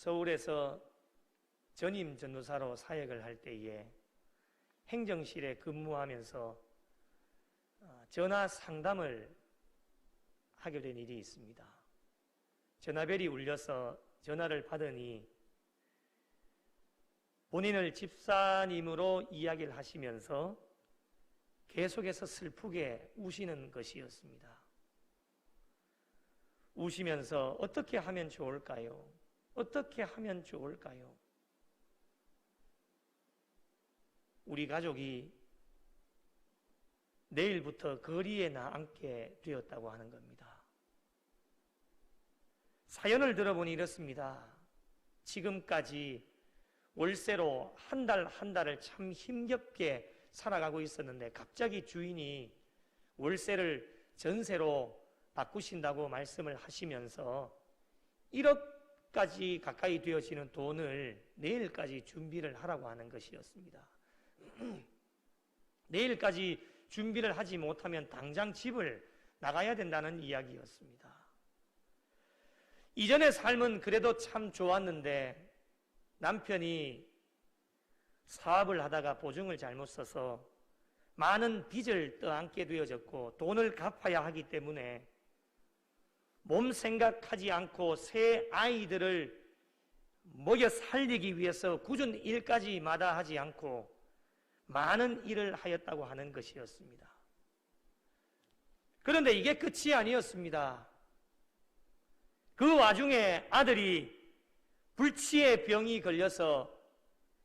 서울에서 전임 전도사로 사역을 할 때에 행정실에 근무하면서 전화 상담을 하게 된 일이 있습니다. 전화벨이 울려서 전화를 받으니 본인을 집사님으로 이야기를 하시면서 계속해서 슬프게 우시는 것이었습니다. 우시면서 어떻게 하면 좋을까요? 어떻게 하면 좋을까요? 우리 가족이 내일부터 거리에 나앉게 되었다고 하는 겁니다. 사연을 들어보니 이렇습니다. 지금까지 월세로 한 달 한 달을 참 힘겹게 살아가고 있었는데 갑자기 주인이 월세를 전세로 바꾸신다고 말씀을 하시면서 1억까지 가까이 되어지는 돈을 내일까지 준비를 하라고 하는 것이었습니다. 내일까지 준비를 하지 못하면 당장 집을 나가야 된다는 이야기였습니다. 이전의 삶은 그래도 참 좋았는데 남편이 사업을 하다가 보증을 잘못 써서 많은 빚을 떠안게 되어졌고 돈을 갚아야 하기 때문에 몸 생각하지 않고 새 아이들을 먹여 살리기 위해서 굳은 일까지 마다하지 않고 많은 일을 하였다고 하는 것이었습니다. 그런데 이게 끝이 아니었습니다. 그 와중에 아들이 불치의 병이 걸려서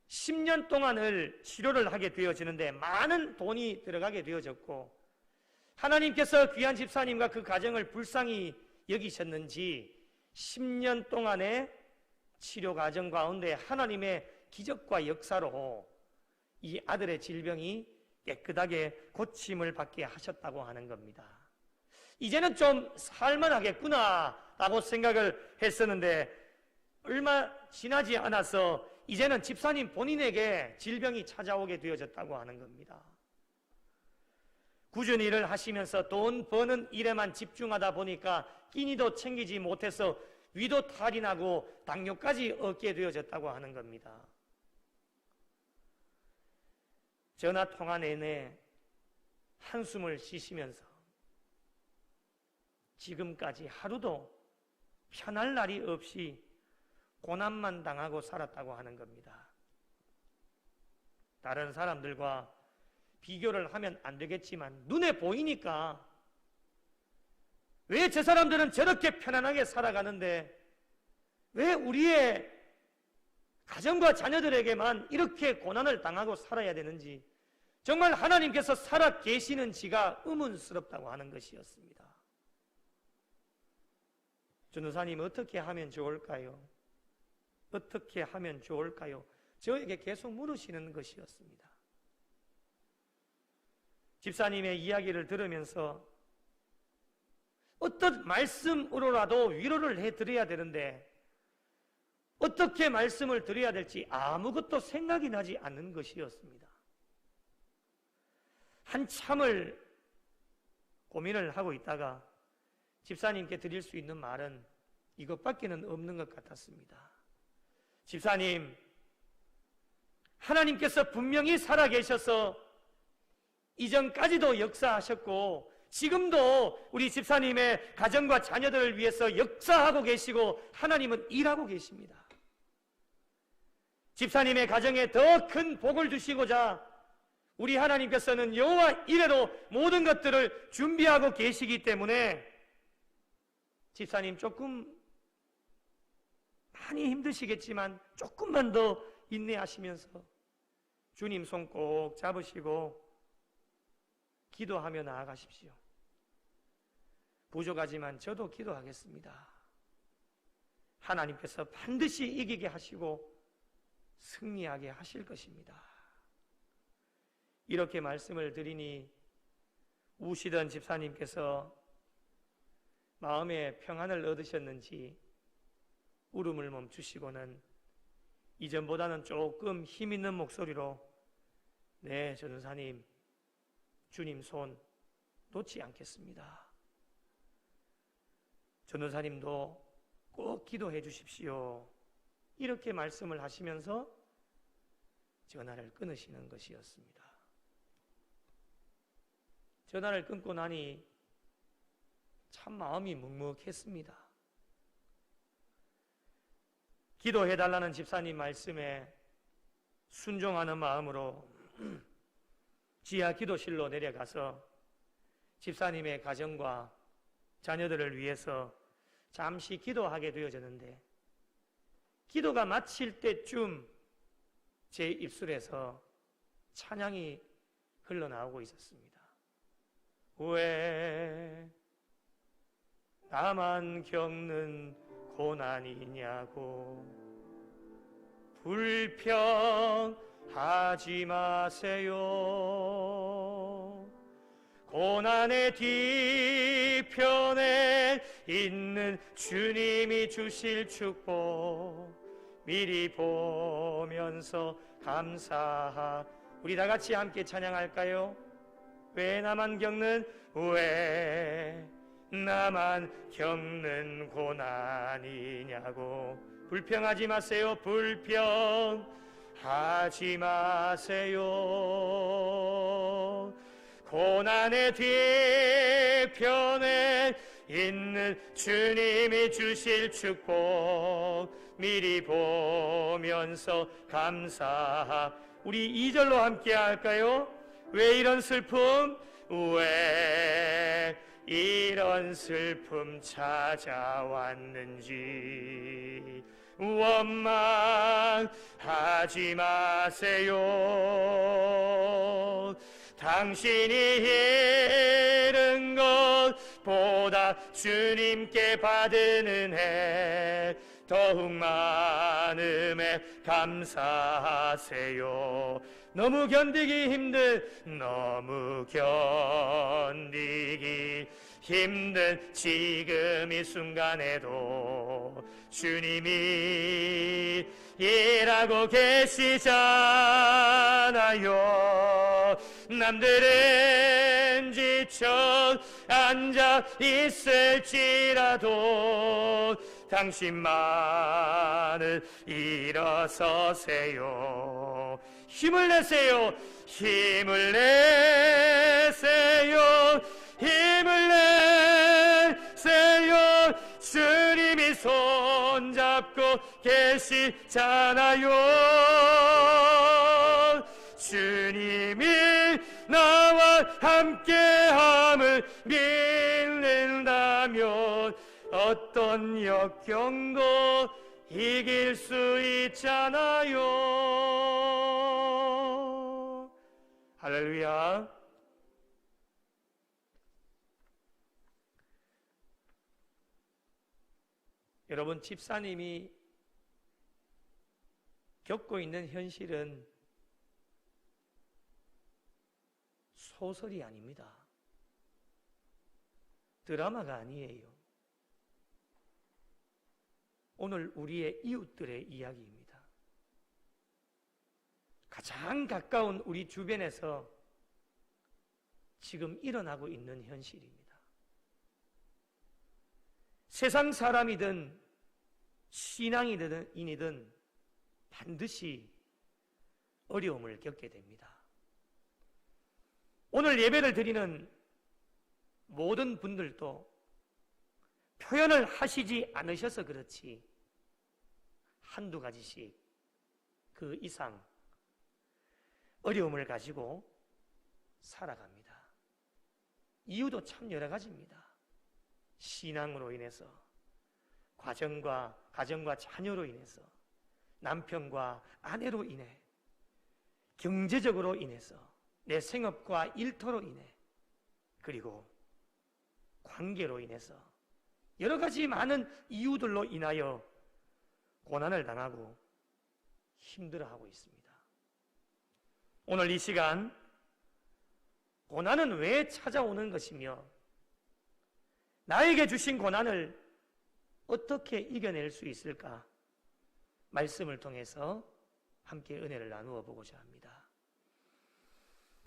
10년 동안을 치료를 하게 되어지는데 많은 돈이 들어가게 되어졌고 하나님께서 귀한 집사님과 그 가정을 불쌍히 여기셨는지 10년 동안의 치료 과정 가운데 하나님의 기적과 역사로 이 아들의 질병이 깨끗하게 고침을 받게 하셨다고 하는 겁니다. 이제는 좀 살만하겠구나 라고 생각을 했었는데 얼마 지나지 않아서 이제는 집사님 본인에게 질병이 찾아오게 되어졌다고 하는 겁니다. 꾸준히 일을 하시면서 돈 버는 일에만 집중하다 보니까 끼니도 챙기지 못해서 위도 탈이 나고 당뇨까지 얻게 되어졌다고 하는 겁니다. 전화 통화 내내 한숨을 쉬시면서 지금까지 하루도 편할 날이 없이 고난만 당하고 살았다고 하는 겁니다. 다른 사람들과 비교를 하면 안 되겠지만 눈에 보이니까 왜 저 사람들은 저렇게 편안하게 살아가는데 왜 우리의 가정과 자녀들에게만 이렇게 고난을 당하고 살아야 되는지 정말 하나님께서 살아 계시는지가 의문스럽다고 하는 것이었습니다. 전도사님 어떻게 하면 좋을까요? 어떻게 하면 좋을까요? 저에게 계속 물으시는 것이었습니다. 집사님의 이야기를 들으면서 어떤 말씀으로라도 위로를 해드려야 되는데 어떻게 말씀을 드려야 될지 아무것도 생각이 나지 않는 것이었습니다. 한참을 고민을 하고 있다가 집사님께 드릴 수 있는 말은 이것밖에는 없는 것 같았습니다. 집사님, 하나님께서 분명히 살아계셔서 이전까지도 역사하셨고 지금도 우리 집사님의 가정과 자녀들을 위해서 역사하고 계시고 하나님은 일하고 계십니다. 집사님의 가정에 더 큰 복을 주시고자 우리 하나님께서는 여호와 이래로 모든 것들을 준비하고 계시기 때문에 집사님 조금 많이 힘드시겠지만 조금만 더 인내하시면서 주님 손 꼭 잡으시고 기도하며 나아가십시오. 부족하지만 저도 기도하겠습니다. 하나님께서 반드시 이기게 하시고 승리하게 하실 것입니다. 이렇게 말씀을 드리니 우시던 집사님께서 마음에 평안을 얻으셨는지 울음을 멈추시고는 이전보다는 조금 힘 있는 목소리로 네, 전도사님, 주님 손 놓지 않겠습니다. 전도사님도 꼭 기도해 주십시오. 이렇게 말씀을 하시면서 전화를 끊으시는 것이었습니다. 전화를 끊고 나니 참 마음이 묵묵했습니다. 기도해달라는 집사님 말씀에 순종하는 마음으로 지하 기도실로 내려가서 집사님의 가정과 자녀들을 위해서 잠시 기도하게 되어졌는데, 기도가 마칠 때쯤 제 입술에서 찬양이 흘러나오고 있었습니다. 왜 나만 겪는 고난이냐고 불평하지 마세요. 고난의 뒤편에 있는 주님이 주실 축복 미리 보면서 감사하. 우리 다 같이 함께 찬양할까요? 왜 나만 겪는 고난이냐고 불평하지 마세요. 불평하지 마세요. 고난의 뒤편에 있는 주님이 주실 축복 미리 보면서 감사하. 우리 2절로 함께 할까요? 왜 이런 슬픔? 왜 이런 슬픔 찾아왔는지 원망하지 마세요. 당신이 잃은 것보다 주님께 받은 은혜 더욱 많음에 감사하세요. 너무 견디기 힘든 지금 이 순간에도 주님이 일하고 계시잖아요. 남들은 지쳐 앉아 있을지라도 당신만은 일어서세요. 힘을 내세요. 힘을 내세요. 주님이 손잡고 계시잖아요. 주님이 나와 함께함을 믿는다면 어떤 역경도 이길 수 있잖아요. 할렐루야. 여러분, 집사님이 겪고 있는 현실은 소설이 아닙니다. 드라마가 아니에요. 오늘 우리의 이웃들의 이야기입니다. 가장 가까운 우리 주변에서 지금 일어나고 있는 현실입니다. 세상 사람이든 신앙인이든 반드시 어려움을 겪게 됩니다. 오늘 예배를 드리는 모든 분들도 표현을 하시지 않으셔서 그렇지 한두 가지씩 그 이상 어려움을 가지고 살아갑니다. 이유도 참 여러 가지입니다. 신앙으로 인해서, 가정과 자녀로 인해서, 남편과 아내로 인해, 경제적으로 인해서, 내 생업과 일터로 인해, 그리고 관계로 인해서 여러 가지 많은 이유들로 인하여 고난을 당하고 힘들어하고 있습니다. 오늘 이 시간 고난은 왜 찾아오는 것이며 나에게 주신 고난을 어떻게 이겨낼 수 있을까? 말씀을 통해서 함께 은혜를 나누어 보고자 합니다.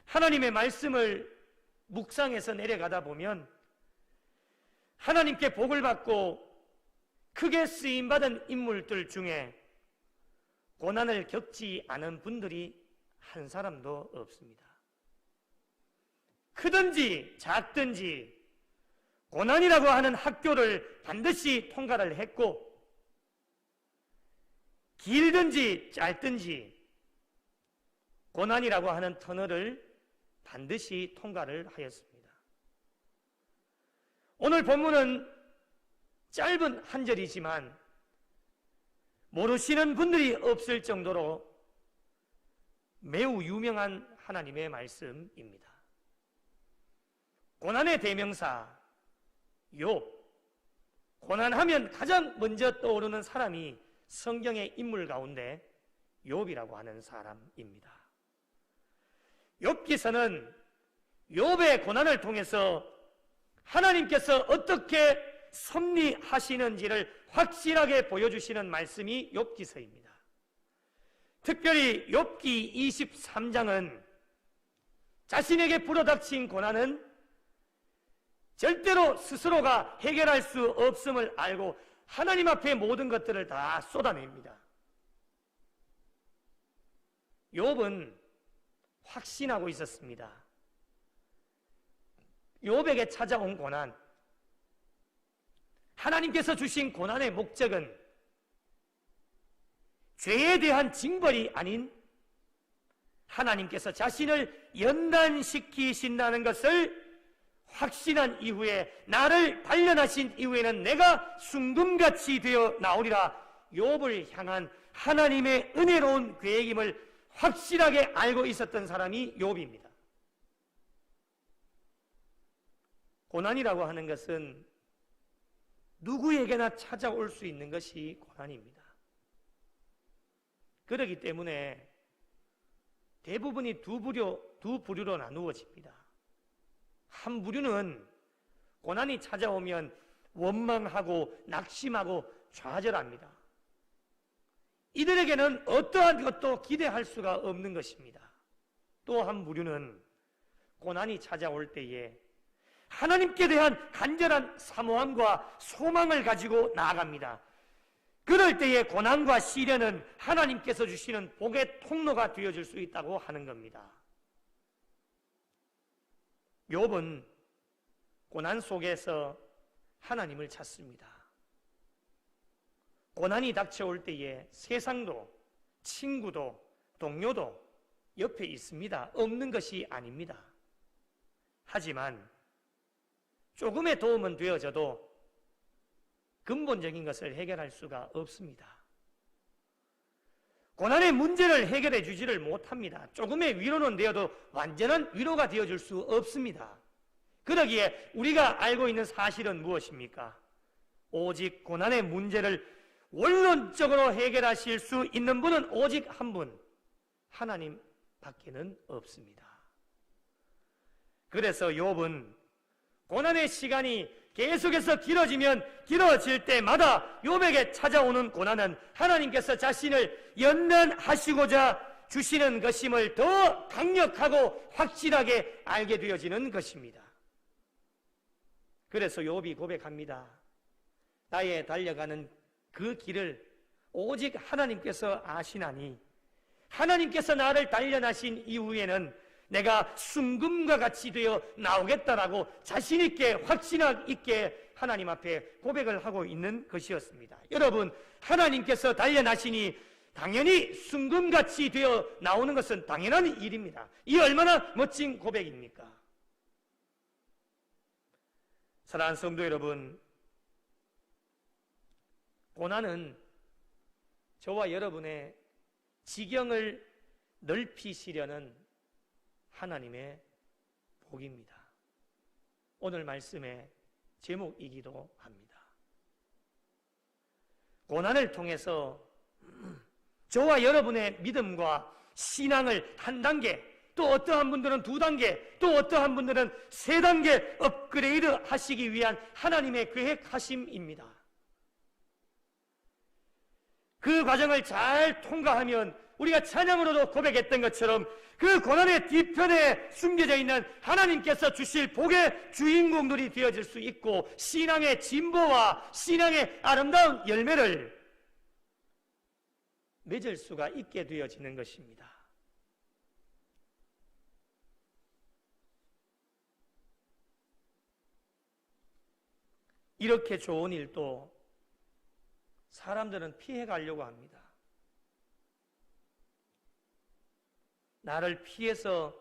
하나님의 말씀을 묵상해서 내려가다 보면 하나님께 복을 받고 크게 쓰임받은 인물들 중에 고난을 겪지 않은 분들이 한 사람도 없습니다. 크든지 작든지 고난이라고 하는 학교를 반드시 통과를 했고, 길든지 짧든지 고난이라고 하는 터널을 반드시 통과를 하였습니다. 오늘 본문은 짧은 한 절이지만 모르시는 분들이 없을 정도로 매우 유명한 하나님의 말씀입니다. 고난의 대명사 욥, 고난하면 가장 먼저 떠오르는 사람이 성경의 인물 가운데 욥이라고 하는 사람입니다. 욥기서는 욥의 고난을 통해서 하나님께서 어떻게 섭리하시는지를 확실하게 보여주시는 말씀이 욥기서입니다. 특별히 욥기 23장은 자신에게 불어닥친 고난은 절대로 스스로가 해결할 수 없음을 알고 하나님 앞에 모든 것들을 다 쏟아냅니다. 욥은 확신하고 있었습니다. 욥에게 찾아온 고난, 하나님께서 주신 고난의 목적은 죄에 대한 징벌이 아닌 하나님께서 자신을 연단시키신다는 것을 확신한 이후에, 나를 단련하신 이후에는 내가 순금같이 되어 나오리라, 욥을 향한 하나님의 은혜로운 계획임을 확실하게 알고 있었던 사람이 욥입니다. 고난이라고 하는 것은 누구에게나 찾아올 수 있는 것이 고난입니다. 그렇기 때문에 대부분이 두 부류로 나누어집니다. 한 부류는 고난이 찾아오면 원망하고 낙심하고 좌절합니다. 이들에게는 어떠한 것도 기대할 수가 없는 것입니다. 또 한 부류는 고난이 찾아올 때에 하나님께 대한 간절한 사모함과 소망을 가지고 나아갑니다. 그럴 때에 고난과 시련은 하나님께서 주시는 복의 통로가 되어줄 수 있다고 하는 겁니다. 욥은 고난 속에서 하나님을 찾습니다. 고난이 닥쳐올 때에 세상도, 친구도, 동료도 옆에 있습니다. 없는 것이 아닙니다. 하지만 조금의 도움은 되어져도 근본적인 것을 해결할 수가 없습니다. 고난의 문제를 해결해 주지를 못합니다. 조금의 위로는 되어도 완전한 위로가 되어줄 수 없습니다. 그러기에 우리가 알고 있는 사실은 무엇입니까? 오직 고난의 문제를 원론적으로 해결하실 수 있는 분은 오직 한 분, 하나님 밖에는 없습니다. 그래서 욥은 고난의 시간이 계속해서 길어질 때마다 욥에게 찾아오는 고난은 하나님께서 자신을 연단하시고자 주시는 것임을 더 강력하고 확실하게 알게 되어지는 것입니다. 그래서 욥이 고백합니다. 나의 달려가는 그 길을 오직 하나님께서 아시나니, 하나님께서 나를 단련하신 이후에는 내가 순금과 같이 되어 나오겠다라고 자신 있게, 확신 있게 하나님 앞에 고백을 하고 있는 것이었습니다. 여러분, 하나님께서 단련하시니 당연히 순금같이 되어 나오는 것은 당연한 일입니다. 이 얼마나 멋진 고백입니까? 사랑하는 성도 여러분, 고난은 저와 여러분의 지경을 넓히시려는 하나님의 복입니다. 오늘 말씀의 제목이기도 합니다. 고난을 통해서 저와 여러분의 믿음과 신앙을 한 단계, 또 어떠한 분들은 두 단계, 또 어떠한 분들은 세 단계 업그레이드 하시기 위한 하나님의 계획하심입니다. 그 과정을 잘 통과하면 우리가 찬양으로도 고백했던 것처럼 그 고난의 뒤편에 숨겨져 있는 하나님께서 주실 복의 주인공들이 되어질 수 있고, 신앙의 진보와 신앙의 아름다운 열매를 맺을 수가 있게 되어지는 것입니다. 이렇게 좋은 일도 사람들은 피해가려고 합니다. 나를 피해서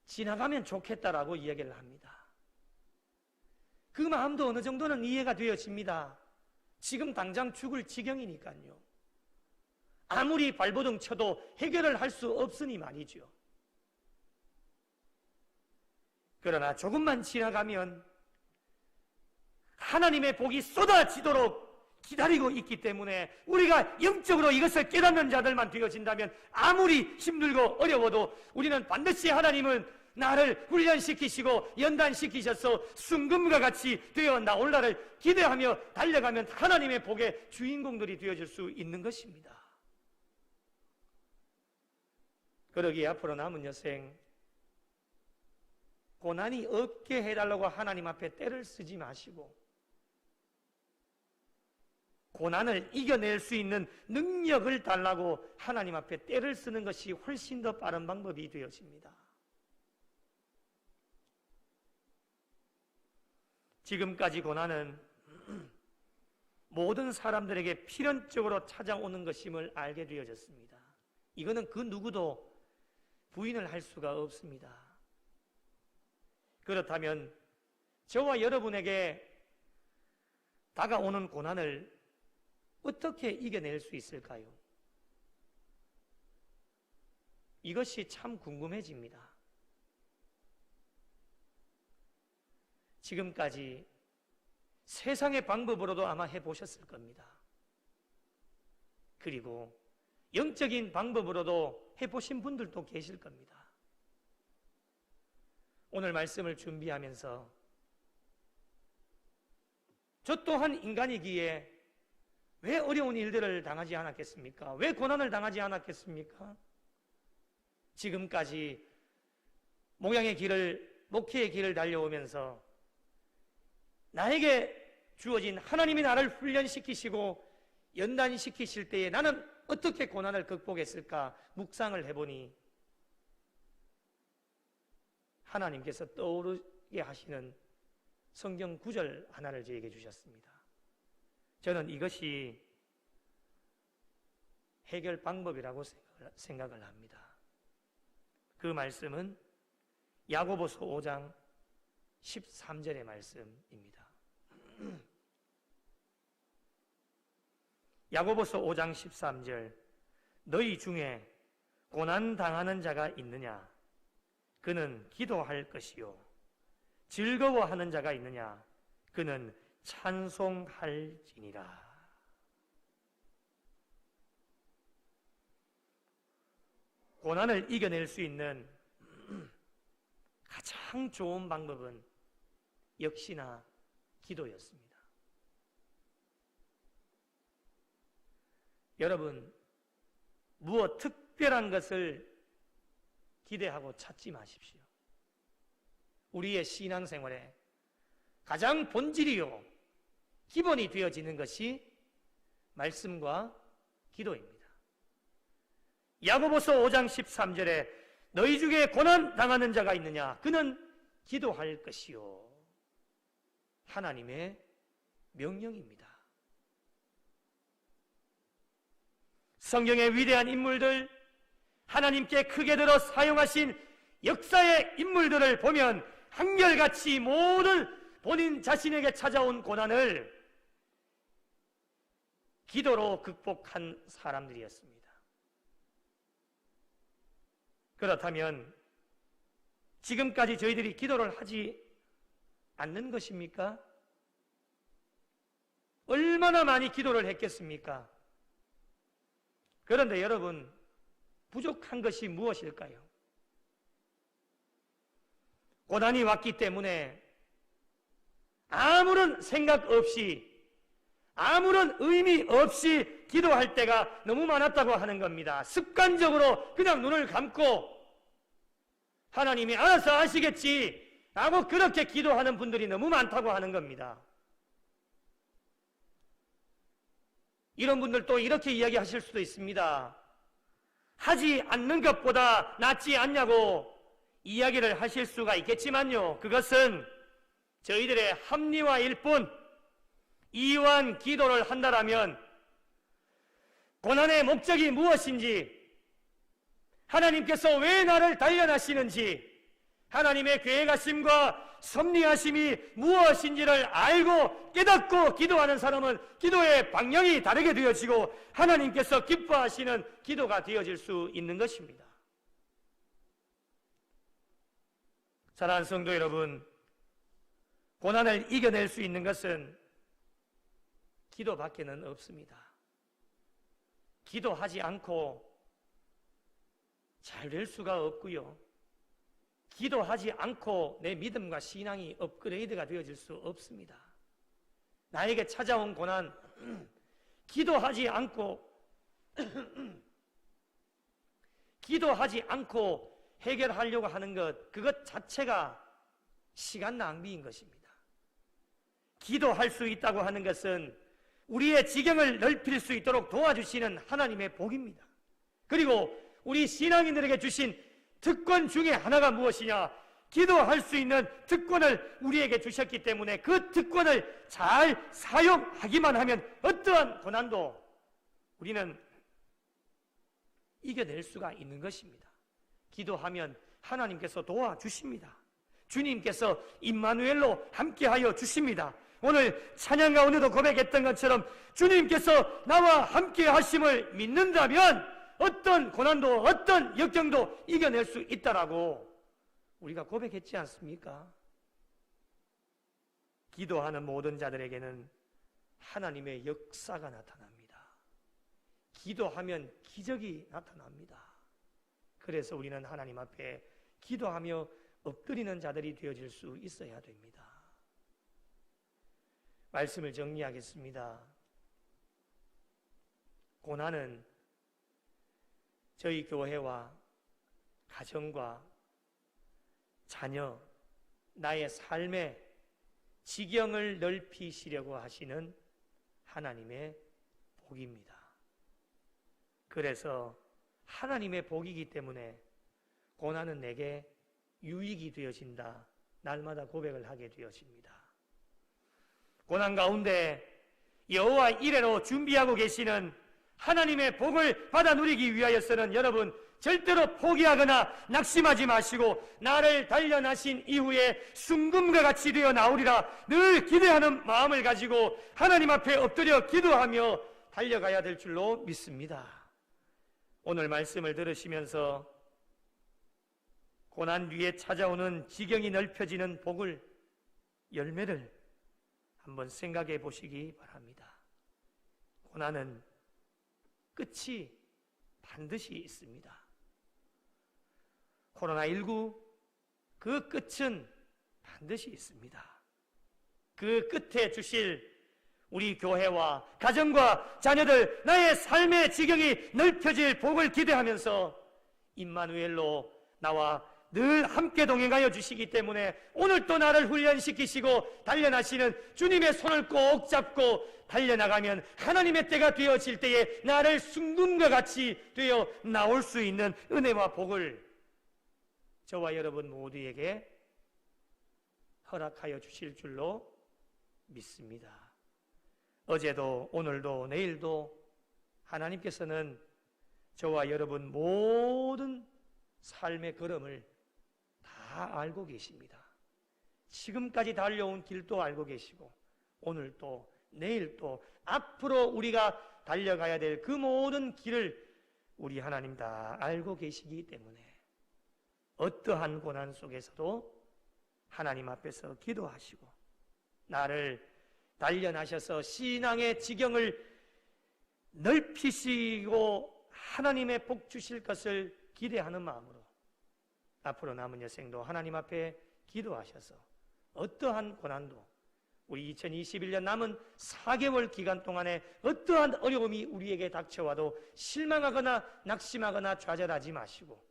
지나가면 좋겠다라고 이야기를 합니다. 그 마음도 어느 정도는 이해가 되어집니다. 지금 당장 죽을 지경이니까요. 아무리 발버둥 쳐도 해결을 할 수 없으니 말이죠. 그러나 조금만 지나가면 하나님의 복이 쏟아지도록 기다리고 있기 때문에 우리가 영적으로 이것을 깨닫는 자들만 되어진다면 아무리 힘들고 어려워도 우리는 반드시 하나님은 나를 훈련시키시고 연단시키셔서 순금과 같이 되어 나올 날을 기대하며 달려가면 하나님의 복의 주인공들이 되어질 수 있는 것입니다. 그러기에 앞으로 남은 여생 고난이 없게 해달라고 하나님 앞에 떼를 쓰지 마시고 고난을 이겨낼 수 있는 능력을 달라고 하나님 앞에 떼를 쓰는 것이 훨씬 더 빠른 방법이 되어집니다. 지금까지 고난은 모든 사람들에게 필연적으로 찾아오는 것임을 알게 되어졌습니다. 이거는 그 누구도 부인을 할 수가 없습니다. 그렇다면 저와 여러분에게 다가오는 고난을 어떻게 이겨낼 수 있을까요? 이것이 참 궁금해집니다. 지금까지 세상의 방법으로도 아마 해보셨을 겁니다. 그리고 영적인 방법으로도 해보신 분들도 계실 겁니다. 오늘 말씀을 준비하면서 저 또한 인간이기에 왜 어려운 일들을 당하지 않았겠습니까? 왜 고난을 당하지 않았겠습니까? 지금까지 목회의 길을 달려오면서 나에게 주어진 하나님이 나를 훈련시키시고 연단시키실 때에 나는 어떻게 고난을 극복했을까 묵상을 해보니 하나님께서 떠오르게 하시는 성경 구절 하나를 저에게 주셨습니다. 저는 이것이 해결 방법이라고 생각을 합니다. 그 말씀은 야고보서 5장 13절의 말씀입니다. 야고보서 5장 13절 너희 중에 고난 당하는 자가 있느냐? 그는 기도할 것이요 즐거워하는 자가 있느냐? 그는 찬송할지니라. 고난을 이겨낼 수 있는 가장 좋은 방법은 역시나 기도였습니다. 여러분, 무엇 특별한 것을 기대하고 찾지 마십시오. 우리의 신앙생활에 가장 본질이요 기본이 되어지는 것이 말씀과 기도입니다. 야고보서 5장 13절에 너희 중에 고난 당하는 자가 있느냐? 그는 기도할 것이요. 하나님의 명령입니다. 성경의 위대한 인물들, 하나님께 크게 들어 사용하신 역사의 인물들을 보면 한결같이 모든 본인 자신에게 찾아온 고난을 기도로 극복한 사람들이었습니다. 그렇다면 지금까지 저희들이 기도를 하지 않는 것입니까? 얼마나 많이 기도를 했겠습니까? 그런데 여러분, 부족한 것이 무엇일까요? 고난이 왔기 때문에 아무런 생각 없이 아무런 의미 없이 기도할 때가 너무 많았다고 하는 겁니다. 습관적으로 그냥 눈을 감고 하나님이 알아서 아시겠지 라고 그렇게 기도하는 분들이 너무 많다고 하는 겁니다. 이런 분들 또 이렇게 이야기하실 수도 있습니다. 하지 않는 것보다 낫지 않냐고 이야기를 하실 수가 있겠지만요, 그것은 저희들의 합리화일 뿐, 이러한 기도를 한다라면 고난의 목적이 무엇인지, 하나님께서 왜 나를 단련하시는지, 하나님의 계획하심과 섭리하심이 무엇인지를 알고 깨닫고 기도하는 사람은 기도의 방향이 다르게 되어지고 하나님께서 기뻐하시는 기도가 되어질 수 있는 것입니다. 사랑하는 성도 여러분, 고난을 이겨낼 수 있는 것은 기도밖에는 없습니다. 기도하지 않고 잘 될 수가 없고요, 기도하지 않고 내 믿음과 신앙이 업그레이드가 되어질 수 없습니다. 나에게 찾아온 고난, 기도하지 않고 해결하려고 하는 것, 그것 자체가 시간 낭비인 것입니다. 기도할 수 있다고 하는 것은 우리의 지경을 넓힐 수 있도록 도와주시는 하나님의 복입니다. 그리고 우리 신앙인들에게 주신 특권 중에 하나가 무엇이냐? 기도할 수 있는 특권을 우리에게 주셨기 때문에 그 특권을 잘 사용하기만 하면 어떠한 고난도 우리는 이겨낼 수가 있는 것입니다. 기도하면 하나님께서 도와주십니다. 주님께서 임마누엘로 함께하여 주십니다. 오늘 찬양 가운데도 고백했던 것처럼 주님께서 나와 함께 하심을 믿는다면 어떤 고난도 어떤 역경도 이겨낼 수 있다라고 우리가 고백했지 않습니까? 기도하는 모든 자들에게는 하나님의 역사가 나타납니다. 기도하면 기적이 나타납니다. 그래서 우리는 하나님 앞에 기도하며 엎드리는 자들이 되어질 수 있어야 됩니다. 말씀을 정리하겠습니다. 고난은 저희 교회와 가정과 자녀, 나의 삶의 지경을 넓히시려고 하시는 하나님의 복입니다. 그래서 하나님의 복이기 때문에 고난은 내게 유익이 되어진다, 날마다 고백을 하게 되어집니다. 고난 가운데 여호와 이레로 준비하고 계시는 하나님의 복을 받아 누리기 위하여서는 여러분 절대로 포기하거나 낙심하지 마시고 나를 단련하신 이후에 순금과 같이 되어 나오리라 늘 기대하는 마음을 가지고 하나님 앞에 엎드려 기도하며 달려가야 될 줄로 믿습니다. 오늘 말씀을 들으시면서 고난 뒤에 찾아오는 지경이 넓혀지는 복을, 열매를 한번 생각해 보시기 바랍니다. 고난은 끝이 반드시 있습니다. 코로나19 그 끝은 반드시 있습니다. 그 끝에 주실 우리 교회와 가정과 자녀들, 나의 삶의 지경이 넓혀질 복을 기대하면서 임마누엘로 나와 늘 함께 동행하여 주시기 때문에 오늘 또 나를 훈련시키시고 단련하시는 주님의 손을 꼭 잡고 달려나가면 하나님의 때가 되어질 때에 나를 순금과 같이 되어 나올 수 있는 은혜와 복을 저와 여러분 모두에게 허락하여 주실 줄로 믿습니다. 어제도 오늘도 내일도 하나님께서는 저와 여러분 모든 삶의 걸음을 다 알고 계십니다. 지금까지 달려온 길도 알고 계시고 오늘 또 내일 또 앞으로 우리가 달려가야 될 그 모든 길을 우리 하나님 다 알고 계시기 때문에 어떠한 고난 속에서도 하나님 앞에서 기도하시고 나를 단련하셔서 신앙의 지경을 넓히시고 하나님의 복 주실 것을 기대하는 마음으로 앞으로 남은 여생도 하나님 앞에 기도하셔서 어떠한 고난도 우리 2021년 남은 4개월 기간 동안에 어떠한 어려움이 우리에게 닥쳐와도 실망하거나 낙심하거나 좌절하지 마시고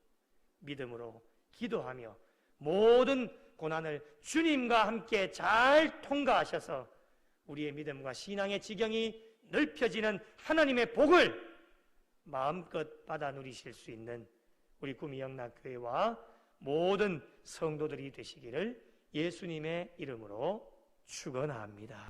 믿음으로 기도하며 모든 고난을 주님과 함께 잘 통과하셔서 우리의 믿음과 신앙의 지경이 넓혀지는 하나님의 복을 마음껏 받아 누리실 수 있는 우리 구미영락교회와 모든 성도들이 되시기를 예수님의 이름으로 축원합니다.